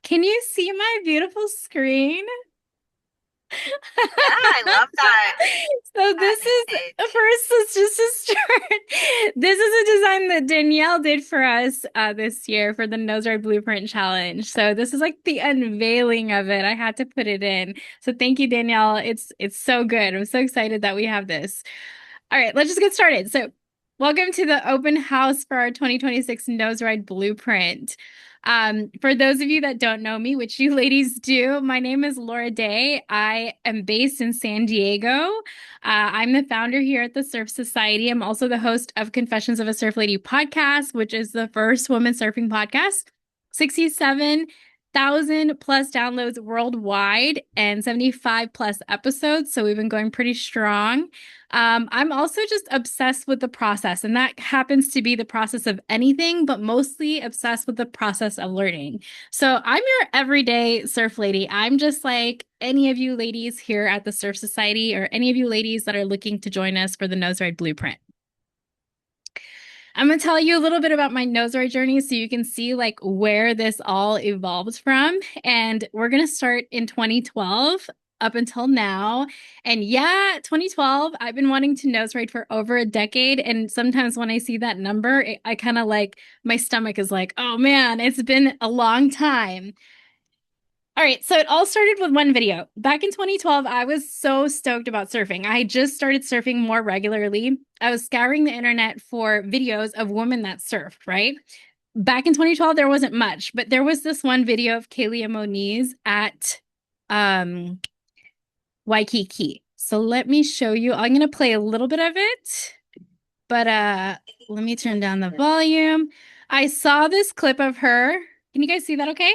Can you see my beautiful screen? Yeah, I love that So that this is image. first, let's just start. This is a design that Danielle did for us this year for the Noseride Blueprint Challenge. So this is like the unveiling of it. I had to put it in. So thank you, Danielle. It's so good. I'm so excited that we have this. All right, let's just get started. So welcome to the open house for our 2026 Noseride Blueprint. For those of you that don't know me, which you ladies do, my name is Laura Day. I am based in San Diego. I'm the founder here at the Surf Society. I'm also the host of Confessions of a Surf Lady podcast, which is the first woman surfing podcast. 67,000 plus downloads worldwide and 75 plus episodes. So we've been going pretty strong. I'm also just obsessed with the process, and that happens to be the process of anything, but mostly obsessed with the process of learning. So I'm your everyday surf lady. I'm just like any of you ladies here at the Surf Society, or any of you ladies that are looking to join us for the Noseride Blueprint. I'm going to tell you a little bit about my Noseride journey so you can see like where this all evolves from. And we're going to start in 2012 up until now. And yeah, 2012, I've been wanting to Noseride for over a decade. And sometimes when I see that number, I kind of like my stomach is like, oh man, it's been a long time. All right, so it all started with one video. Back in 2012, I was so stoked about surfing. I had just started surfing more regularly. I was scouring the internet for videos of women that surfed, right? Back in 2012, there wasn't much, but there was this one video of Kaylee Moniz at um, Waikiki. So let me show you. I'm going to play a little bit of it, but let me turn down the volume. I saw this clip of her. Can you guys see that okay?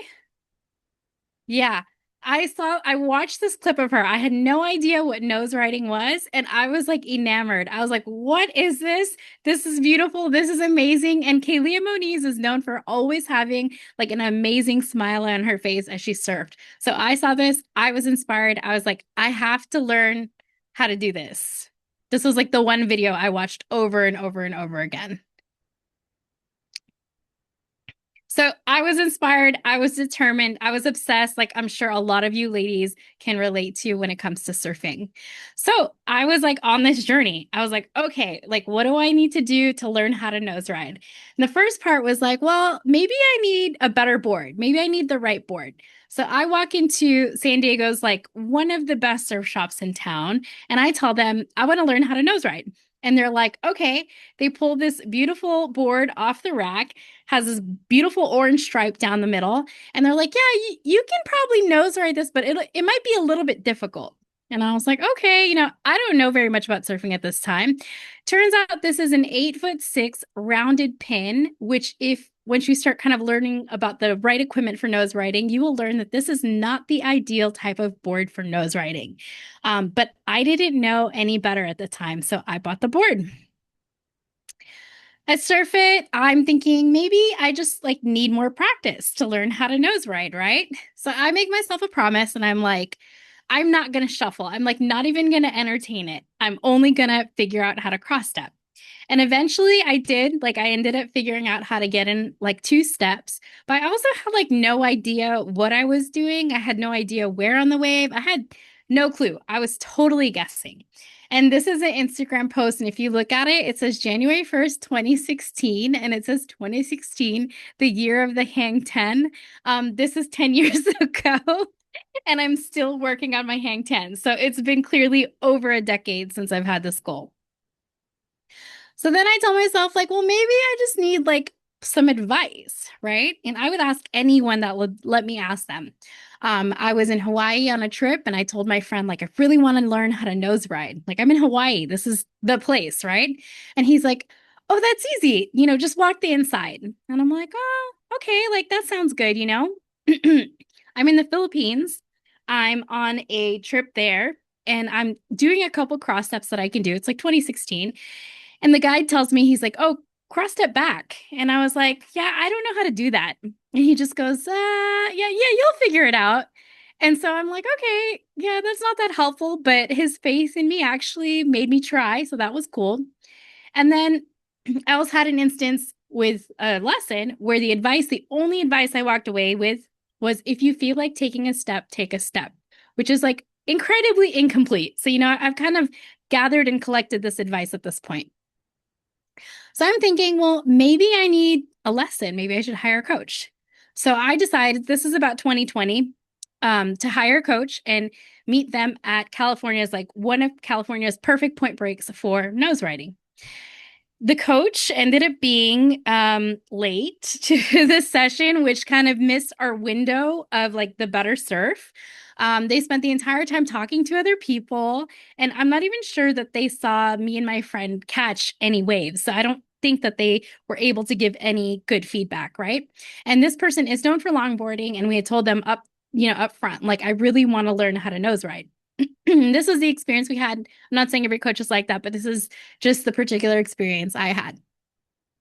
Yeah. I watched this clip of her. I had no idea what nose riding was, and I was like enamored. I was like, what is this? This is beautiful. This is amazing. And Kaylee Moniz is known for always having like an amazing smile on her face as she surfed. So I saw this. I was inspired. I was like, I have to learn how to do this. This was like the one video I watched over and over and over again. So I was inspired. I was determined. I was obsessed, like I'm sure a lot of you ladies can relate to when it comes to surfing. So I was like on this journey. I was like, okay, like what do I need to do to learn how to nose ride? And the first part was like, well, maybe I need a better board. Maybe I need the right board. So I walk into San Diego's like one of the best surf shops in town, and I tell them I want to learn how to nose ride. And they're like, okay. They pull this beautiful board off the rack, has this beautiful orange stripe down the middle. And they're like, yeah, you can probably nose ride this, but it might be a little bit difficult. And I was like, okay, I don't know very much about surfing at this time. Turns out this is an 8'6" rounded pin, which if once you start kind of learning about the right equipment for nose riding, you will learn that this is not the ideal type of board for nose riding. But I didn't know any better at the time, so I bought the board. At Surf It, I'm thinking maybe I just like need more practice to learn how to nose ride, right? So I make myself a promise and I'm like, I'm not going to shuffle. I'm like not even going to entertain it. I'm only going to figure out how to cross step. And eventually I did, like I ended up figuring out how to get in like two steps, but I also had like no idea what I was doing. I had no idea where on the wave. I had no clue. I was totally guessing. And this is an Instagram post. And if you look at it, it says January 1st, 2016. And it says 2016, the year of the Hang 10. This is 10 years ago. And I'm still working on my Hang 10. So it's been clearly over a decade since I've had this goal. So then I tell myself, like, well, maybe I just need like some advice, right? And I would ask anyone that would let me ask them. I was in Hawaii on a trip and I told my friend, like, I really want to learn how to nose ride. Like, I'm in Hawaii. This is the place, right? And he's like, oh, that's easy. Just walk the inside. And I'm like, oh, okay. Like, that sounds good. I'm in the Philippines. I'm on a trip there and I'm doing a couple cross steps that I can do. It's like 2016. And the guide tells me, he's like, oh, cross step back. And I was like, yeah, I don't know how to do that. And he just goes, yeah, you'll figure it out. And so I'm like, okay, yeah, that's not that helpful. But his faith in me actually made me try. So that was cool. And then I also had an instance with a lesson where the only advice I walked away with was if you feel like taking a step, take a step, which is like incredibly incomplete. So, I've kind of gathered and collected this advice at this point. So I'm thinking, well, maybe I need a lesson. Maybe I should hire a coach. So I decided this is about 2020 to hire a coach and meet them at California's like one of California's perfect point breaks for nose riding. The coach ended up being late to the session, which kind of missed our window of like the better surf. They spent the entire time talking to other people, and I'm not even sure that they saw me and my friend catch any waves. So I don't think that they were able to give any good feedback, right? And this person is known for longboarding, and we had told them up front, like, I really want to learn how to nose ride. This was the experience we had. I'm not saying every coach is like that, but this is just the particular experience I had.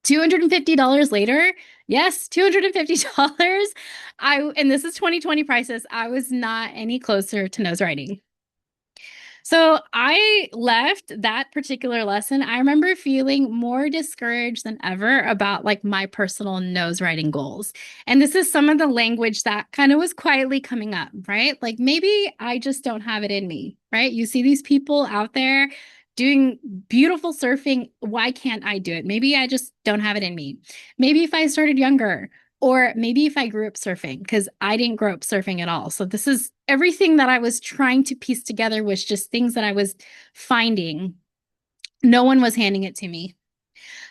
$250 later, yes, $250. And this is 2020 prices. I was not any closer to nose riding. So I left that particular lesson. I remember feeling more discouraged than ever about like my personal nose writing goals. And this is some of the language that kind of was quietly coming up, right? Like maybe I just don't have it in me, right? You see these people out there doing beautiful surfing. Why can't I do it? Maybe I just don't have it in me. Maybe if I started younger, or maybe if I grew up surfing, because I didn't grow up surfing at all. So this is everything that I was trying to piece together was just things that I was finding. No one was handing it to me.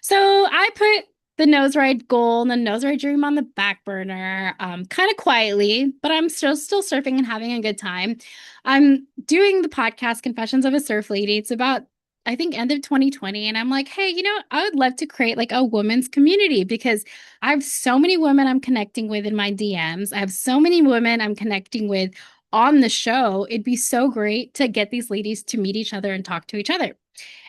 So I put the nose ride goal and the nose ride dream on the back burner, kind of quietly, but I'm still surfing and having a good time. I'm doing the podcast Confessions of a Surf Lady. It's about I think end of 2020, and I'm like, hey, I would love to create like a women's community because I have so many women I'm connecting with in my DMs. I have so many women I'm connecting with on the show. It'd be so great to get these ladies to meet each other and talk to each other.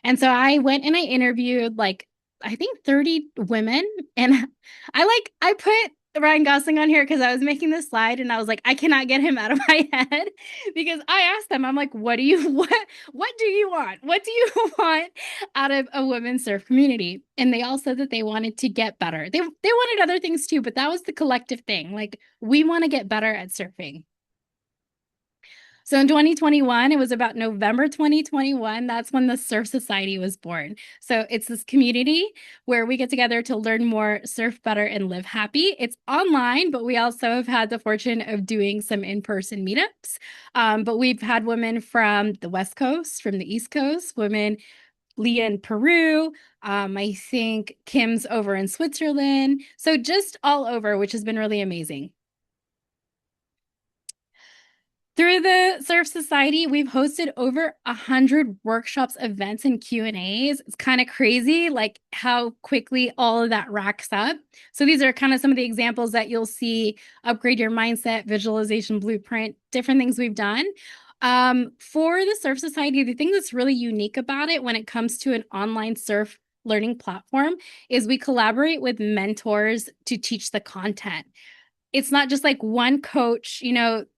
And so I went and I interviewed like I think 30 women, and I put Ryan Gosling on here because I was making this slide and I was like, I cannot get him out of my head because I asked them, I'm like, what do you want? What do you want out of a women's surf community? And they all said that they wanted to get better. They wanted other things too, but that was the collective thing. Like we want to get better at surfing. So in 2021, it was about November 2021. That's when the Surf Society was born. So it's this community where we get together to learn more, surf better, and live happy. It's online, but we also have had the fortune of doing some in person meetups. But we've had women from the West Coast, from the East Coast, women, Leah in Peru. I think Kim's over in Switzerland. So just all over, which has been really amazing. Through the Surf Society, we've hosted over 100 workshops, events, and Q&As. It's kind of crazy, like how quickly all of that racks up. So these are kind of some of the examples that you'll see: upgrade your mindset, visualization blueprint, different things we've done. For the Surf Society, the thing that's really unique about it when it comes to an online surf learning platform is we collaborate with mentors to teach the content. It's not just like one coach,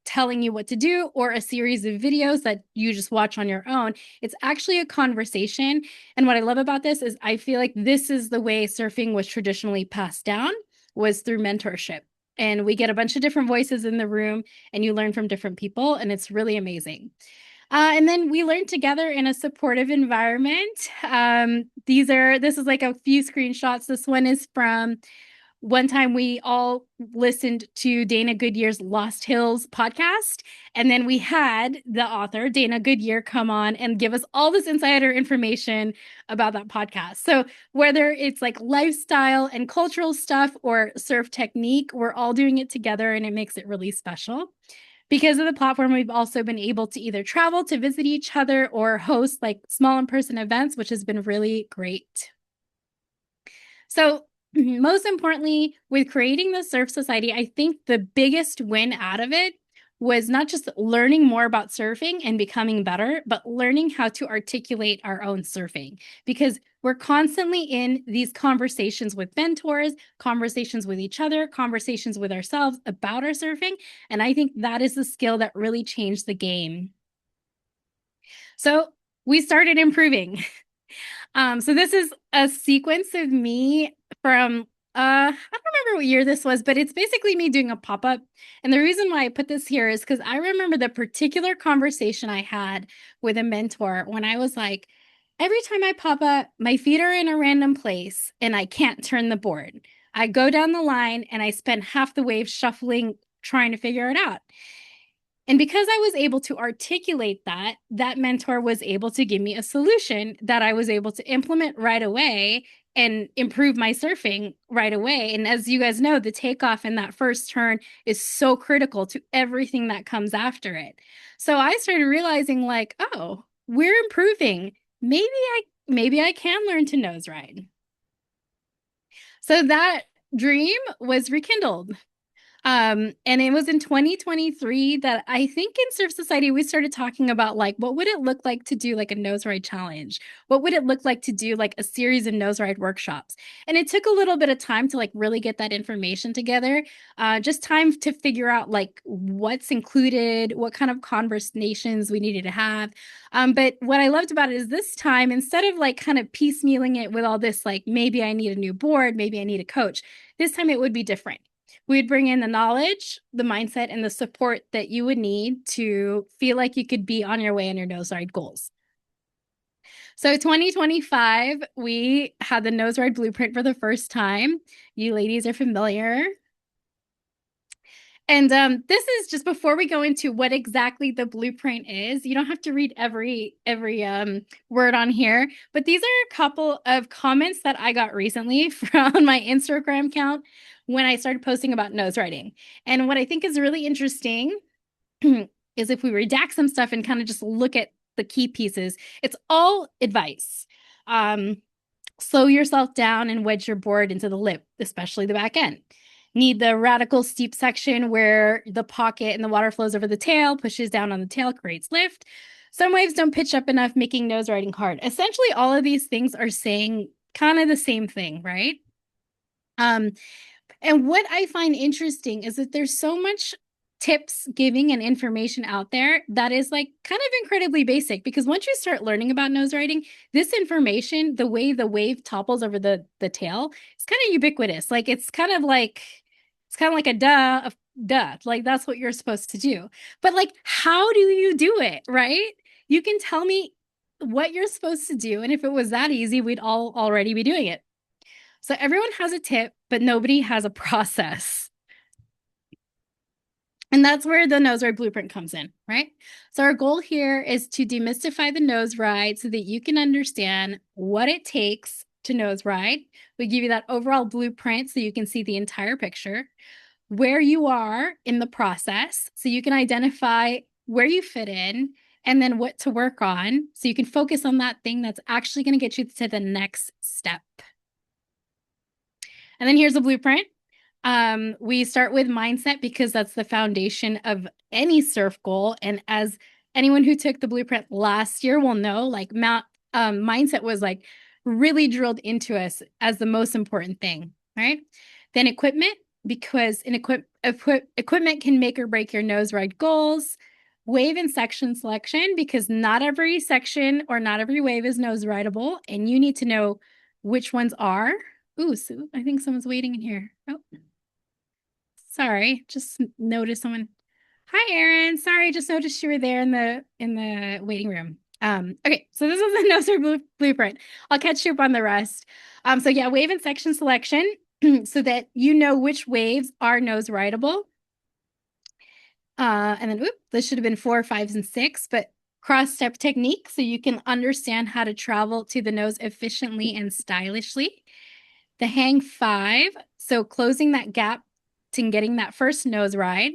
telling you what to do or a series of videos that you just watch on your own. It's actually a conversation. And what I love about this is I feel like this is the way surfing was traditionally passed down, was through mentorship. And we get a bunch of different voices in the room and you learn from different people, and it's really amazing. And then we learn together in a supportive environment. This is like a few screenshots. This one is from one time we all listened to Dana Goodyear's Lost Hills podcast. And then we had the author, Dana Goodyear, come on and give us all this insider information about that podcast. So whether it's like lifestyle and cultural stuff or surf technique, we're all doing it together and it makes it really special. Because of the platform, we've also been able to either travel to visit each other or host like small in-person events, which has been really great. So most importantly, with creating the Surf Society, I think the biggest win out of it was not just learning more about surfing and becoming better, but learning how to articulate our own surfing, because we're constantly in these conversations with mentors, conversations with each other, conversations with ourselves about our surfing. And I think that is the skill that really changed the game. So we started improving. So this is a sequence of me from I don't remember what year this was, but it's basically me doing a pop-up. And the reason why I put this here is because I remember the particular conversation I had with a mentor when I was like, every time I pop up, my feet are in a random place and I can't turn the board. I go down the line and I spend half the wave shuffling, trying to figure it out. And because I was able to articulate that, that mentor was able to give me a solution that I was able to implement right away and improve my surfing right away. And as you guys know, the takeoff in that first turn is so critical to everything that comes after it. So I started realizing like, oh, we're improving. Maybe I can learn to nose ride. So that dream was rekindled. And it was in 2023 that I think in Surf Society we started talking about like what would it look like to do like a nose ride challenge? What would it look like to do like a series of nose ride workshops? And it took a little bit of time to like really get that information together. Just time to figure out like what's included, what kind of conversations we needed to have. But what I loved about it is this time, instead of like kind of piecemealing it with all this, like maybe I need a new board, maybe I need a coach, this time it would be different. We'd bring in the knowledge, the mindset, and the support that you would need to feel like you could be on your way in your nose ride goals. So 2025, we had the nose ride blueprint for the first time. You ladies are familiar. And this is just before we go into what exactly the blueprint is. You don't have to read every word on here, but these are a couple of comments that I got recently from my Instagram account when I started posting about nose writing. And what I think is really interesting is if we redact some stuff and kind of just look at the key pieces, it's all advice. Slow yourself down and wedge your board into the lip, especially the back end. Need the radical steep section where the pocket and the water flows over the tail, pushes down on the tail, creates lift. Some waves don't pitch up enough, making nose riding hard. Essentially, all of these things are saying kind of the same thing, right? Um, and what I find interesting is that there's so much tips giving and information out there that is like kind of incredibly basic because once you start learning about nose riding, this information, the way the wave topples over the tail, it's kind of ubiquitous. Like it's kind of like a duh. Like that's what you're supposed to do. But like how do you do it, right? You can tell me what you're supposed to do and if it was that easy, we'd all already be doing it. So everyone has a tip, but nobody has a process. And that's where the nose ride blueprint comes in, right? So our goal here is to demystify the nose ride so that you can understand what it takes to nose ride. We give you that overall blueprint so you can see the entire picture, where you are in the process so you can identify where you fit in and then what to work on so you can focus on that thing that's actually going to get you to the next step. And then here's a blueprint. We start with mindset because that's the foundation of any surf goal. And as anyone who took the blueprint last year will know, like mindset was like really drilled into us as the most important thing, right? Then equipment, because equipment can make or break your nose ride goals. Wave and section selection, because not every section or not every wave is nose rideable, and you need to know which ones are. Ooh, so I think someone's waiting in here. Oh, sorry. Just noticed someone. Hi, Erin. Sorry, just noticed you were there in the waiting room. Okay, so this is the blueprint. I'll catch you up on the rest. So yeah, wave and section selection so that you know which waves are nose rideable. And then this should have been 4, 5, and 6, but cross step technique so you can understand how to travel to the nose efficiently and stylishly. The hang 5, so closing that gap to getting that first nose ride.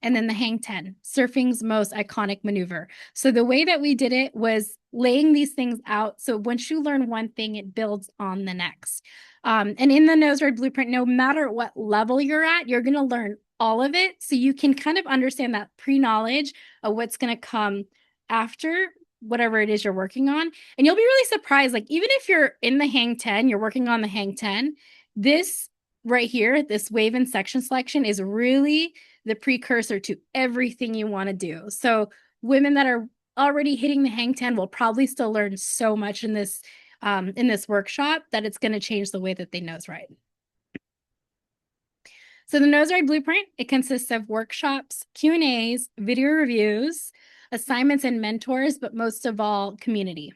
And then the hang 10, surfing's most iconic maneuver. So the way that we did it was laying these things out. So once you learn one thing, it builds on the next. And in the nose ride blueprint, no matter what level you're at, you're going to learn all of it. So you can kind of understand that pre-knowledge of what's going to come after whatever it is you're working on. And you'll be really surprised. Like, even if you're in the hang 10, you're working on the hang 10, this right here, this wave and section selection is really the precursor to everything you want to do. So women that are already hitting the hang 10 will probably still learn so much in this workshop that it's going to change the way that they nose ride. So the Noseride Blueprint, it consists of workshops, Q&As, video reviews, assignments and mentors, but most of all, community.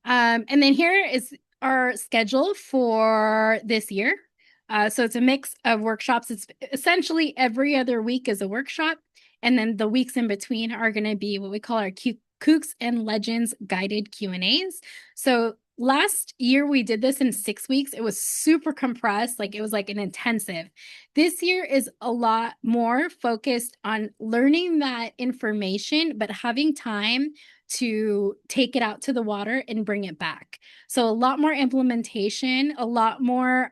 And then here is our schedule for this year. So it's a mix of workshops. It's essentially every other week is a workshop. And then the weeks in between are going to be what we call our Kooks and Legends guided Q&As. So last year we did this in 6 weeks. It was super compressed, like it was like an intensive. This year is a lot more focused on learning that information, but having time to take it out to the water and bring it back. So a lot more implementation, a lot more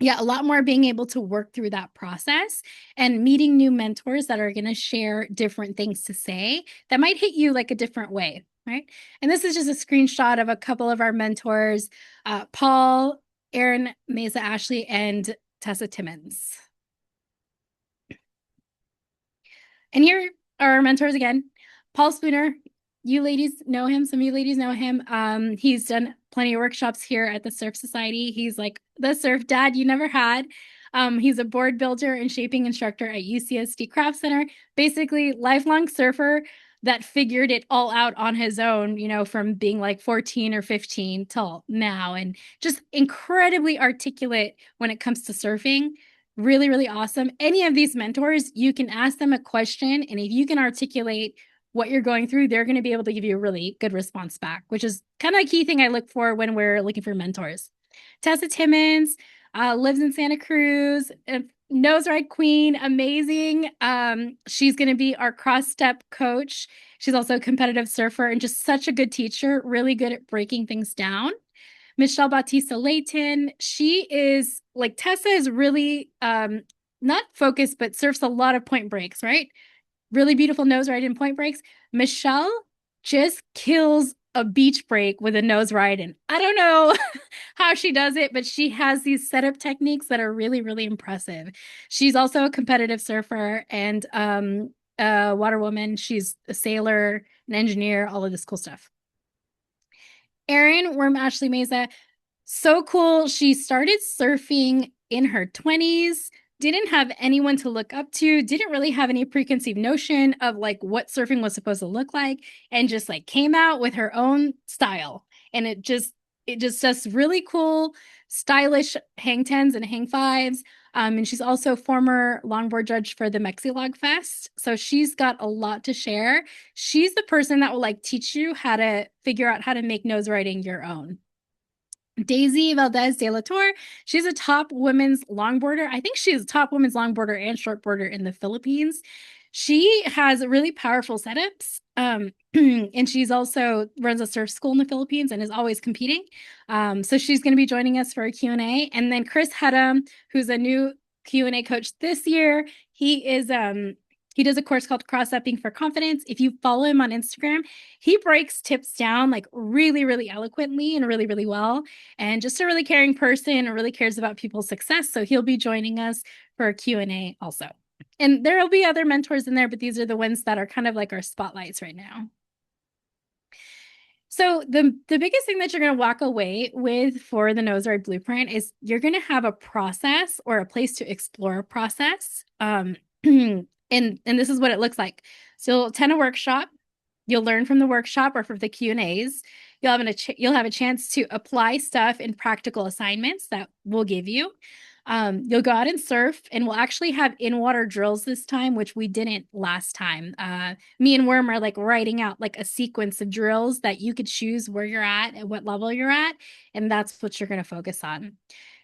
a lot more being able to work through that process and meeting new mentors that are going to share different things to say that might hit you like a different way, right? And this is just a screenshot of a couple of our mentors, Paul, Aaron, Mesa Ashley, and Tessa Timmons. And here are our mentors again. Paul Spooner, you ladies know him. Some of you ladies know him. He's done plenty of workshops here at the Surf Society. He's like the surf dad you never had. He's a board builder and shaping instructor at UCSD Craft Center. Basically, lifelong surfer that figured it all out on his own, you know, from being like 14 or 15 till now, and just incredibly articulate when it comes to surfing. Really, really awesome. Any of these mentors, you can ask them a question, and if you can articulate what you're going through, they're going to be able to give you a really good response back, which is kind of a key thing I look for when we're looking for mentors. Tessa Timmons lives in Santa Cruz, Noseride Queen, amazing. She's going to be our cross step coach. She's also a competitive surfer and just such a good teacher, really good at breaking things down. Michelle Bautista Layton, she is like Tessa is really not focused, but surfs a lot of point breaks, right? Really beautiful nose ride and point breaks. Michelle just kills a beach break with a nose ride. And I don't know how she does it, but she has these setup techniques that are really, really impressive. She's also a competitive surfer and a water woman. She's a sailor, an engineer, all of this cool stuff. Erin Worm Ashley Mesa, so cool. She started surfing in her 20s, didn't have anyone to look up to, didn't really have any preconceived notion of like what surfing was supposed to look like, and just like came out with her own style. And it just does really cool, stylish hang tens and hang fives. And she's also former longboard judge for the Mexilog Fest. So she's got a lot to share. She's the person that will like teach you how to figure out how to make nose riding your own. Daisy Valdez de la Torre, she's a top women's longboarder. I think she's a top women's longboarder and shortboarder in the Philippines. She has really powerful setups. And she's also runs a surf school in the Philippines and is always competing. So she's going to be joining us for a Q&A. And then Chris Hedham, who's a new Q&A coach this year, he does a course called Cross-Upping for Confidence. If you follow him on Instagram, he breaks tips down like really, really eloquently and really, really well. And just a really caring person and really cares about people's success. So he'll be joining us for a Q&A also. And there will be other mentors in there, but these are the ones that are kind of like our spotlights right now. So the biggest thing that you're going to walk away with for the Noseride Blueprint is you're going to have a process or a place to explore a process. And this is what it looks like. So you'll attend a workshop, you'll learn from the workshop or from the Q&As. You'll have a chance to apply stuff in practical assignments that we'll give you. You'll go out and surf, and we'll actually have in-water drills this time, which we didn't last time. Me and Worm are like writing out like a sequence of drills that you could choose where you're at and what level you're at, and that's what you're going to focus on.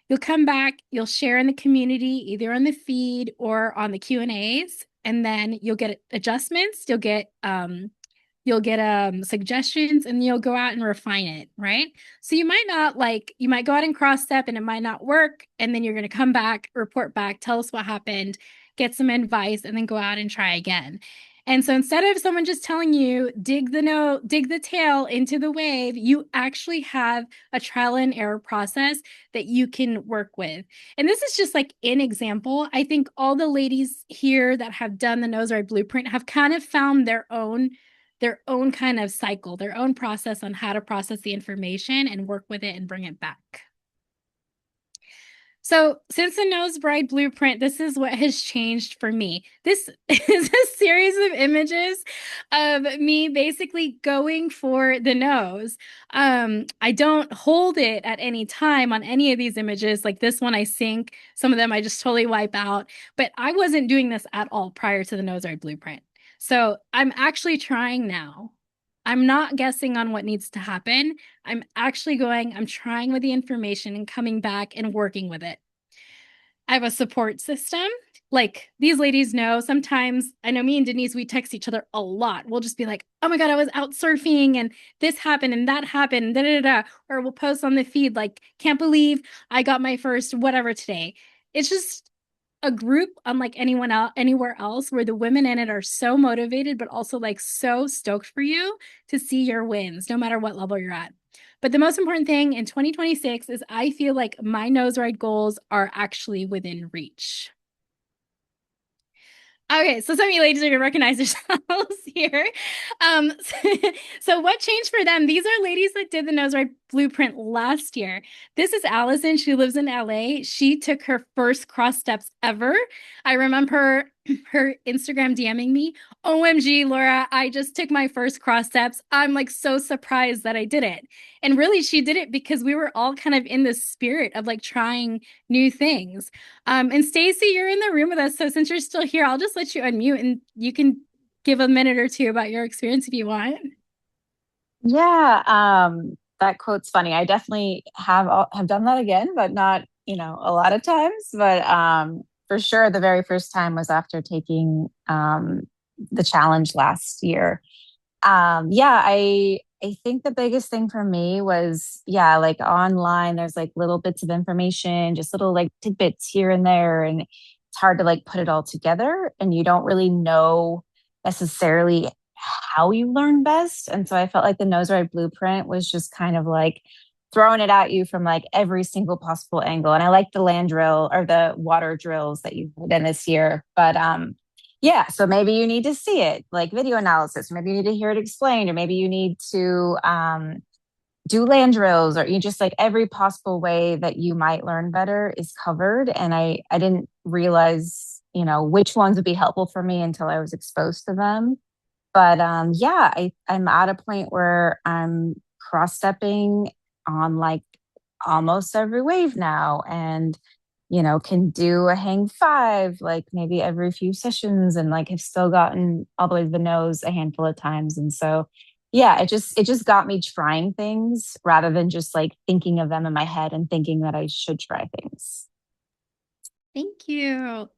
You'll come back, you'll share in the community, either on the feed or on the Q&As, and then you'll get adjustments, you'll get suggestions, and you'll go out and refine it, right? So you might go out and cross step and it might not work, and then you're going to come back, report back, tell us what happened, get some advice, and then go out and try again. And so instead of someone just telling you dig the tail into the wave, you actually have a trial and error process that you can work with. And this is just like an example. I think all the ladies here that have done the Noseride Blueprint have kind of found their own kind of cycle, their own process on how to process the information and work with it and bring it back. So, since the Nose Bride blueprint, this is what has changed for me. This is a series of images of me basically going for the nose. I don't hold it at any time on any of these images. Like this one, I sync. Some of them I just totally wipe out. But I wasn't doing this at all prior to the Nose Bride blueprint. So, I'm actually trying now. I'm not guessing on what needs to happen. I'm actually going, I'm trying with the information and coming back and working with it. I have a support system. Like these ladies know sometimes, I know me and Denise, we text each other a lot. We'll just be like, oh my God, I was out surfing and this happened and that happened, da da da. Or we'll post on the feed, like, can't believe I got my first whatever today. It's just a group unlike anyone else anywhere else where the women in it are so motivated but also like so stoked for you to see your wins no matter what level you're at. But the most important thing in 2026 is I feel like my nose ride goals are actually within reach. Okay, so some of you ladies are gonna recognize yourselves here. So, so what changed for them? These are ladies that did the nose ride blueprint last year. This is Allison. She lives in LA. She took her first cross steps ever. I remember her Instagram DMing me, OMG, Laura, I just took my first cross steps. I'm like so surprised that I did it. And really, she did it because we were all kind of in the spirit of like trying new things. And Stacy, you're in the room with us. So since you're still here, I'll just let you unmute and you can give a minute or two about your experience if you want. Yeah, that quote's funny. I definitely have done that again, but not, a lot of times. But for sure, the very first time was after taking the challenge last year. Yeah, I think the biggest thing for me was, yeah, like online, there's like little bits of information, just little like tidbits here and there, and it's hard to like put it all together, and you don't really know necessarily how you learn best. And so I felt like the Nose Ride Blueprint was just kind of like throwing it at you from like every single possible angle. And I like the land drill or the water drills that you did in this year. But yeah, so maybe you need to see it, like video analysis, or maybe you need to hear it explained, or maybe you need to do land drills, or you just like every possible way that you might learn better is covered. And I didn't realize, which ones would be helpful for me until I was exposed to them. But yeah, I'm at a point where I'm cross stepping on like almost every wave now, and can do a hang five like maybe every few sessions, and like have still gotten all the way to the nose a handful of times. And so yeah, it just got me trying things rather than just like thinking of them in my head and thinking that I should try things. Thank you.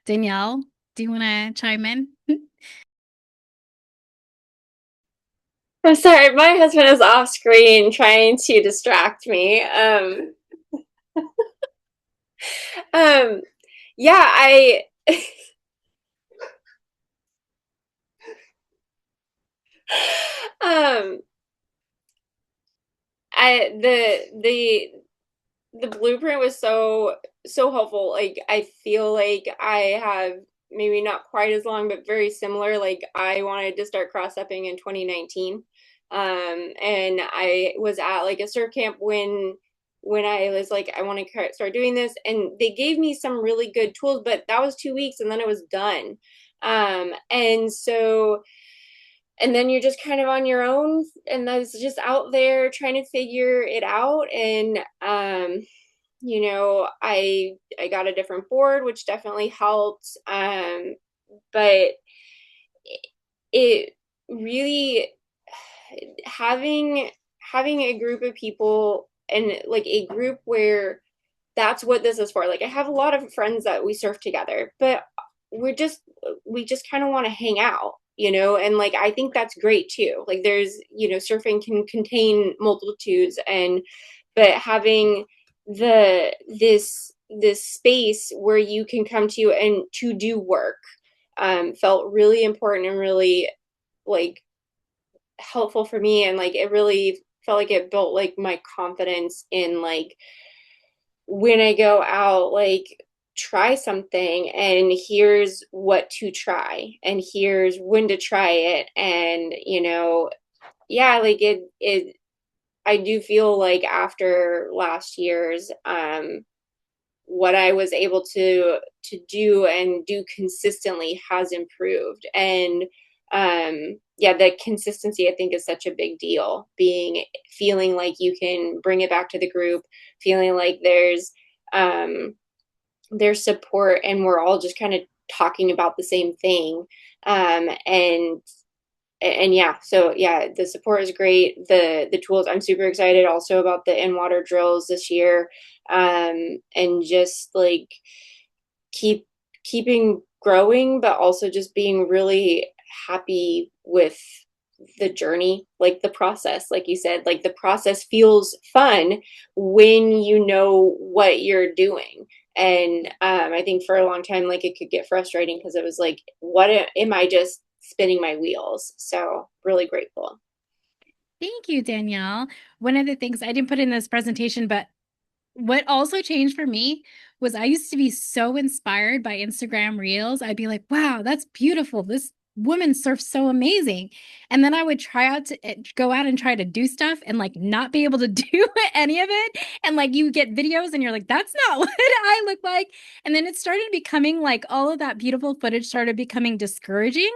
Danielle, do you want to chime in? I'm sorry, my husband is off screen trying to distract me. Um, yeah, um, the blueprint was so helpful. Like I feel like I have maybe not quite as long, but very similar. Like I wanted to start cross stepping in 2019, and I was at like a surf camp when I was like I want to start doing this, and they gave me some really good tools, but that was 2 weeks, and then it was done. And so and then you're just kind of on your own, and that's just out there trying to figure it out. And I got a different board, which definitely helped. But it really having a group of people, and like a group where that's what this is for. Like I have a lot of friends that we surf together, but we just kind of want to hang out, and like I think that's great too. Like there's, surfing can contain multitudes, and but having this space where you can come to and to do work felt really important and really like helpful for me, and like it really felt like it built like my confidence in like when I go out, like try something, and here's what to try, and here's when to try it. And yeah, like it I do feel like after last year's what I was able to do and do consistently has improved. And yeah, the consistency I think is such a big deal. Feeling like you can bring it back to the group, feeling like there's support and we're all just kind of talking about the same thing. And yeah, so yeah, the support is great. The tools, I'm super excited also about the in water drills this year. And just like keep keeping growing, but also just being really happy with the journey, like the process, like you said, like the process feels fun when you know what you're doing. And I think for a long time, like it could get frustrating because it was like, am I just spinning my wheels? So really grateful. Thank you, Danielle. One of the things I didn't put in this presentation, but what also changed for me was I used to be so inspired by Instagram reels. I'd be like, wow, that's beautiful. This woman surfs so amazing. And then I would try out to go out and try to do stuff and like not be able to do any of it. And like you get videos and you're like, that's not what I look like. And then it started becoming like all of that beautiful footage started becoming discouraging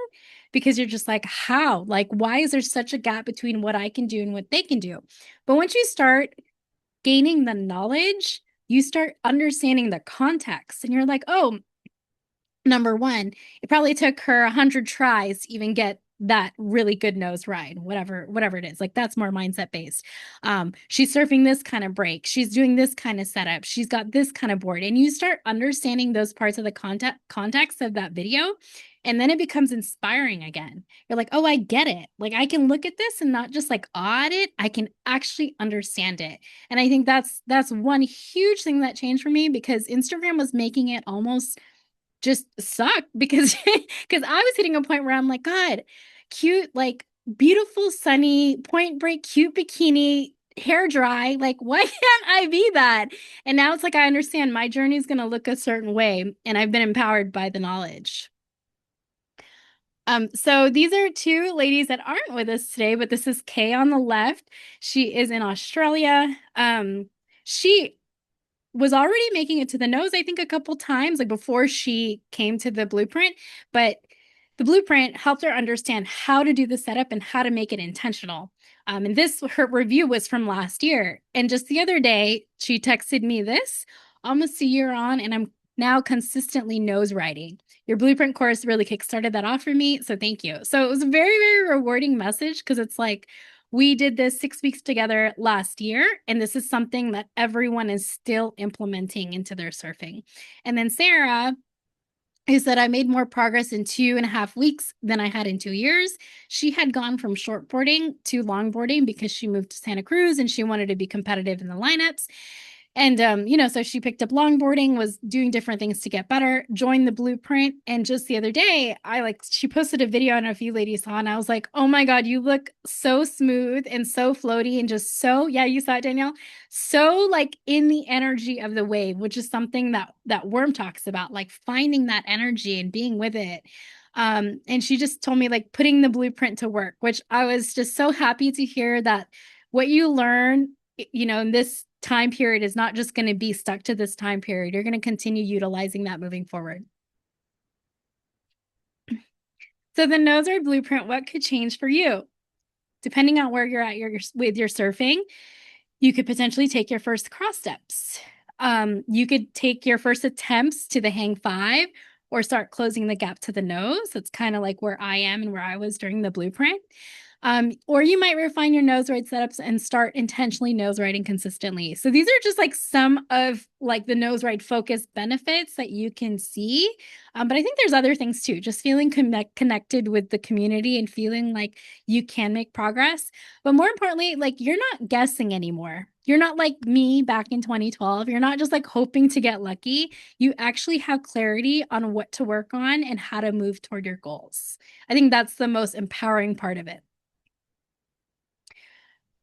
because you're just like, how? Like, why is there such a gap between what I can do and what they can do? But once you start gaining the knowledge, you start understanding the context and you're like, oh, number one, it probably took her 100 tries to even get that really good nose ride, whatever it is. Like that's more mindset based. She's surfing this kind of break, she's doing this kind of setup, she's got this kind of board, and you start understanding those parts of the context of that video, and then it becomes inspiring again. You're like, oh, I get it. Like I can look at this and not just like awe at it, I can actually understand it. And I think that's one huge thing that changed for me, because Instagram was making it almost just suck because because I was hitting a point where I'm like, God, cute, like beautiful, sunny, point break, cute bikini, hair dry. Like, why can't I be that? And now it's like I understand my journey is going to look a certain way, and I've been empowered by the knowledge. So these are two ladies that aren't with us today, but this is Kay on the left. She is in Australia. She was already making it to the nose, I think, a couple times, like before she came to the blueprint. But the blueprint helped her understand how to do the setup and how to make it intentional. And this, her review was from last year. And just the other day, she texted me this, almost a year on, and I'm now consistently nose riding. Your blueprint course really kickstarted that off for me. So thank you. So it was a very, very rewarding message, because it's like, we did this 6 weeks together last year, and this is something that everyone is still implementing into their surfing. And then Sarah, who said, I made more progress in 2.5 weeks than I had in 2 years. She had gone from shortboarding to longboarding because she moved to Santa Cruz and she wanted to be competitive in the lineups. And so she picked up longboarding, was doing different things to get better, joined the blueprint. And just the other day, she posted a video, and a few ladies saw, and I was like, oh my God, you look so smooth and so floaty and just so, yeah, you saw it, Danielle, so like in the energy of the wave, which is something that Worm talks about, like finding that energy and being with it. And she just told me like putting the blueprint to work, which I was just so happy to hear that what you learn, in this time period is not just going to be stuck to this time period. You're going to continue utilizing that moving forward. So the Noseride blueprint, what could change for you? Depending on where you're at with your surfing, you could potentially take your first cross steps. You could take your first attempts to the hang five, or start closing the gap to the nose. That's kind of like where I am and where I was during the blueprint. Or you might refine your nose ride setups and start intentionally nose riding consistently. So these are just like some of like the nose ride focus benefits that you can see. But I think there's other things too, just feeling connected with the community and feeling like you can make progress. But more importantly, like you're not guessing anymore. You're not like me back in 2012. You're not just like hoping to get lucky. You actually have clarity on what to work on and how to move toward your goals. I think that's the most empowering part of it.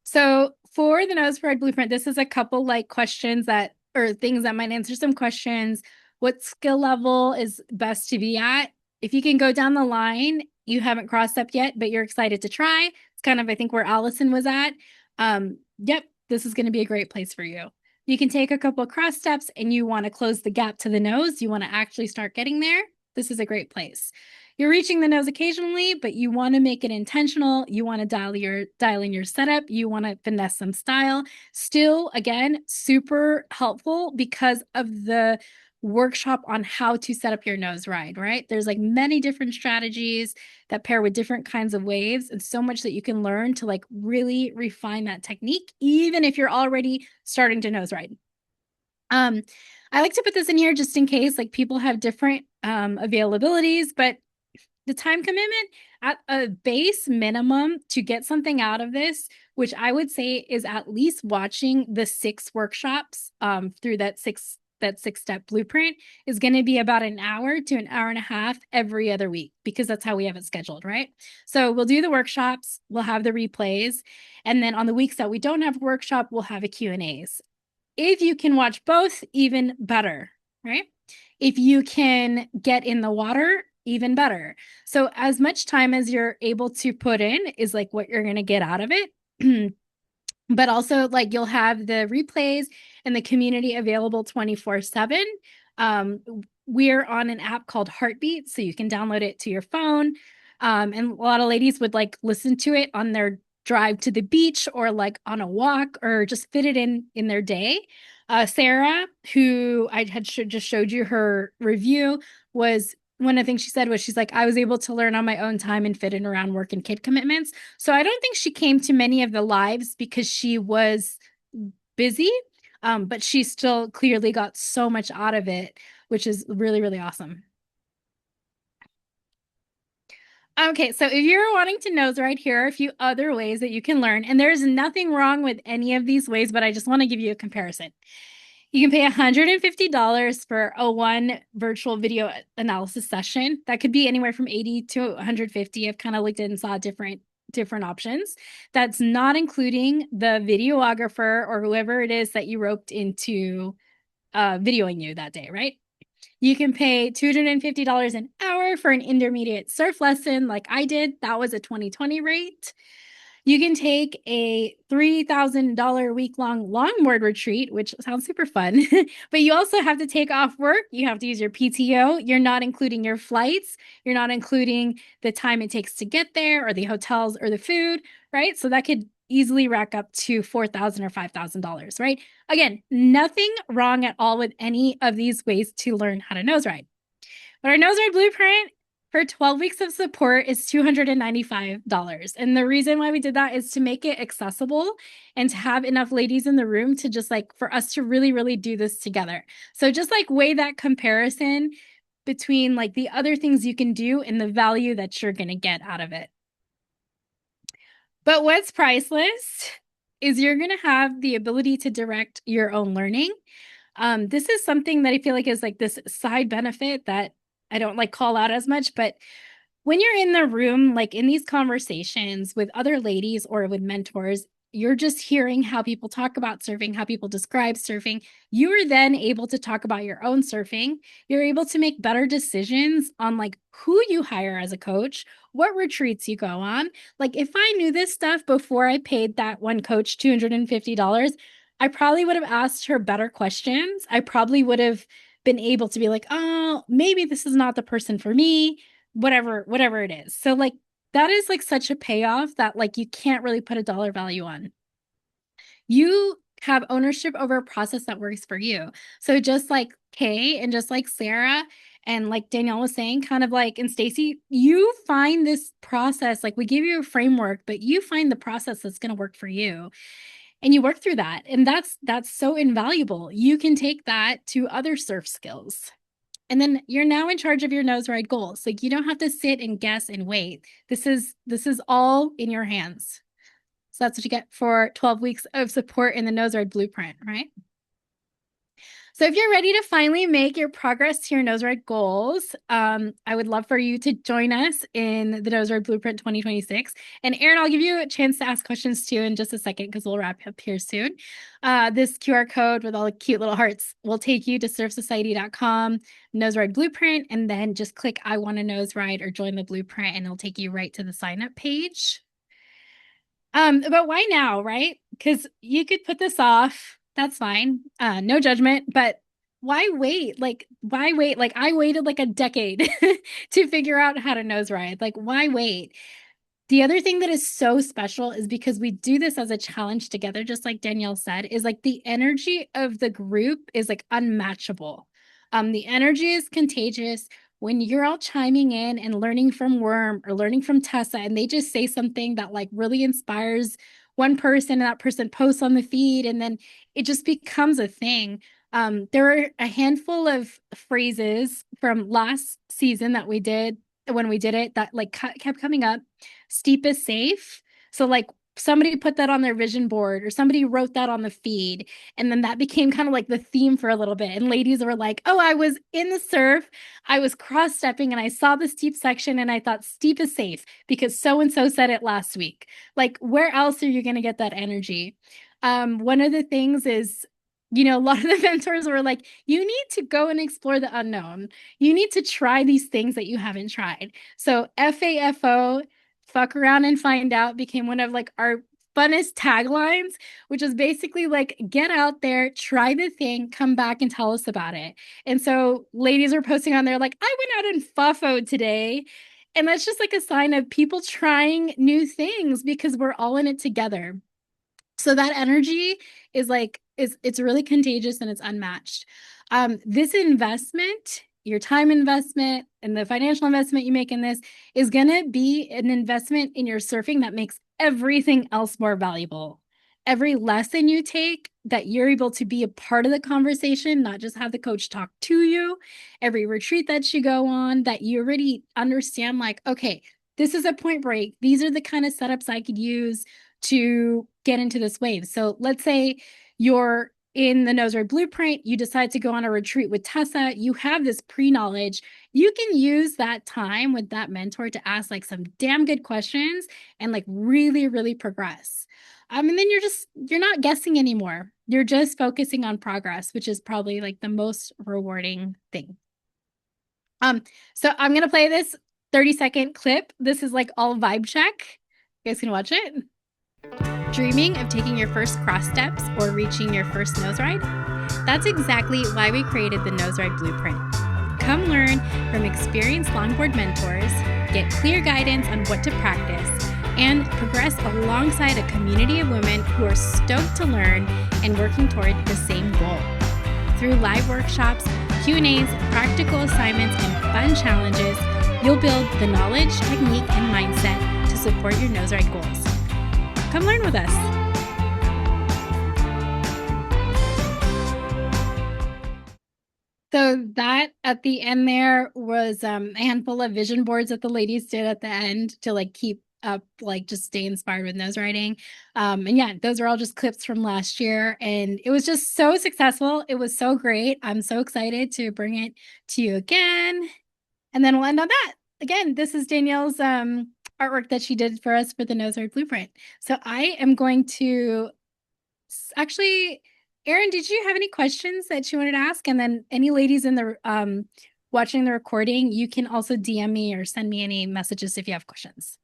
So for the Noseride blueprint, this is a couple like questions or things that might answer some questions. What skill level is best to be at? If you can go down the line, you haven't crossed up yet, but you're excited to try. It's kind of, I think, where Allison was at. Yep, this is going to be a great place for you. You can take a couple of cross steps and you want to close the gap to the nose. You want to actually start getting there. This is a great place. You're reaching the nose occasionally, but you want to make it intentional. You want to dial in your setup. You want to finesse some style. Still, again, super helpful because of the workshop on how to set up your Noseride, right? There's like many different strategies that pair with different kinds of waves and so much that you can learn to like really refine that technique, even if you're already starting to Noseride. I like to put this in here just in case like people have different availabilities, but the time commitment at a base minimum to get something out of this, which I would say is at least watching the 6 workshops through that six-step blueprint, is going to be about an hour to an hour and a half every other week, because that's how we have it scheduled, right? So we'll do the workshops, we'll have the replays, and then on the weeks that we don't have a workshop, we'll have a Q&As. If you can watch both, even better, right? If you can get in the water, even better. So as much time as you're able to put in is like what you're going to get out of it. But also like you'll have the replays and the community available 24/7. We're on an app called Heartbeat, so you can download it to your phone. And a lot of ladies would like listen to it on their drive to the beach or like on a walk or just fit it in their day. Sarah, who I had just showed you her review, was one of the things she said was she's like, I was able to learn on my own time and fit in around work and kid commitments. So I don't think she came to many of the lives because she was busy, but she still clearly got so much out of it, which is really, really awesome. Okay, so if you're wanting to Noseride, here are a few other ways that you can learn. And there's nothing wrong with any of these ways, but I just want to give you a comparison. You can pay $150 for a 1 virtual video analysis session. That could be anywhere from 80 to 150. I've kind of looked at and saw different options. That's not including the videographer or whoever it is that you roped into videoing you that day, right? You can pay $250 an hour for an intermediate surf lesson like I did. That was a 2020 rate. You can take a $3,000 week-long longboard retreat, which sounds super fun, but you also have to take off work. You have to use your PTO. You're not including your flights. You're not including the time it takes to get there or the hotels or the food, right? So that could easily rack up to $4,000 or $5,000, right? Again, nothing wrong at all with any of these ways to learn how to Noseride. But our Noseride blueprint for 12 weeks of support is $295. And the reason why we did that is to make it accessible and to have enough ladies in the room to just like for us to really, really do this together. So just like weigh that comparison between like the other things you can do and the value that you're going to get out of it. But what's priceless is you're going to have the ability to direct your own learning. This is something that I feel like is like this side benefit that I don't like call out as much, but when you're in the room, like in these conversations with other ladies or with mentors, you're just hearing how people talk about surfing, how people describe surfing. You are then able to talk about your own surfing. You're able to make better decisions on like who you hire as a coach, what retreats you go on. Like if I knew this stuff before I paid that one coach $250, I probably would have asked her better questions. I probably would have been able to be like, oh, maybe this is not the person for me, whatever it is. So like that is like such a payoff that like you can't really put a dollar value on. You have ownership over a process that works for you. So just like Kay and just like Sarah and like Danielle was saying, kind of like, and Stacy, you find this process, like we give you a framework, but you find the process that's going to work for you. And you work through that. And that's so invaluable. You can take that to other surf skills. And then you're now in charge of your Noseride goals. Like you don't have to sit and guess and wait. This is all in your hands. So that's what you get for 12 weeks of support in the Noseride blueprint, right? So if you're ready to finally make your progress to your Noseride goals, I would love for you to join us in the Noseride Blueprint 2026. And Erin, I'll give you a chance to ask questions too in just a second because we'll wrap up here soon. This QR code with all the cute little hearts will take you to surfsociety.com, Noseride Blueprint, and then just click I want to Noseride or join the blueprint and it'll take you right to the sign up page. But why now, right? Because you could put this off That's fine. No judgment, but why wait? Like, why wait? Like, I waited like a decade to figure out how to nose ride. Like, why wait? The other thing that is so special is because we do this as a challenge together, just like Danielle said, is like the energy of the group is like unmatchable. The energy is contagious when you're all chiming in and learning from Worm or learning from Tessa, and they just say something that like really inspires one person, and that person posts on the feed, and then it just becomes a thing. There are a handful of phrases from last season that we did when we did it that like kept coming up. Steep is safe. So like somebody put that on their vision board or somebody wrote that on the feed. And then that became kind of like the theme for a little bit. And ladies were like, oh, I was in the surf, I was cross stepping and I saw the steep section and I thought steep is safe because so and so said it last week. Like, where else are you going to get that energy? One of the things is, a lot of the mentors were like, you need to go and explore the unknown. You need to try these things that you haven't tried. So FAFO, fuck around and find out, became one of like our funnest taglines, which is basically like, get out there, try the thing, come back and tell us about it. And so ladies are posting on there like, I went out and fuffo today. And that's just like a sign of people trying new things because we're all in it together. So that energy is like is it's really contagious and it's unmatched. This investment, your time investment and the financial investment you make in this is going to be an investment in your surfing that makes everything else more valuable. Every lesson you take, that you're able to be a part of the conversation, not just have the coach talk to you. Every retreat that you go on, that you already understand, like, okay, this is a point break. These are the kind of setups I could use to get into this wave. So let's say you're in the Noseride blueprint, you decide to go on a retreat with Tessa, you have this pre-knowledge. You can use that time with that mentor to ask like some damn good questions and like really, really progress. And then you're not guessing anymore. You're just focusing on progress, which is probably like the most rewarding thing. So I'm gonna play this 30-second clip. This is like all vibe check. You guys can watch it. Dreaming of taking your first cross steps or reaching your first nose ride? That's exactly why we created the Noseride Blueprint. Come learn from experienced longboard mentors, get clear guidance on what to practice, and progress alongside a community of women who are stoked to learn and working toward the same goal. Through live workshops, Q&As, practical assignments, and fun challenges, you'll build the knowledge, technique, and mindset to support your nose ride goals. Come learn with us. So that at the end there was a handful of vision boards that the ladies did at the end to like keep up, like just stay inspired with nose riding. And yeah, those are all just clips from last year. And it was just so successful. It was so great. I'm so excited to bring it to you again. And then we'll end on that. Again, this is Danielle's artwork that she did for us for the Noseride Blueprint. So I am going to actually, Erin, did you have any questions that you wanted to ask? And then any ladies in the watching the recording, you can also DM me or send me any messages if you have questions.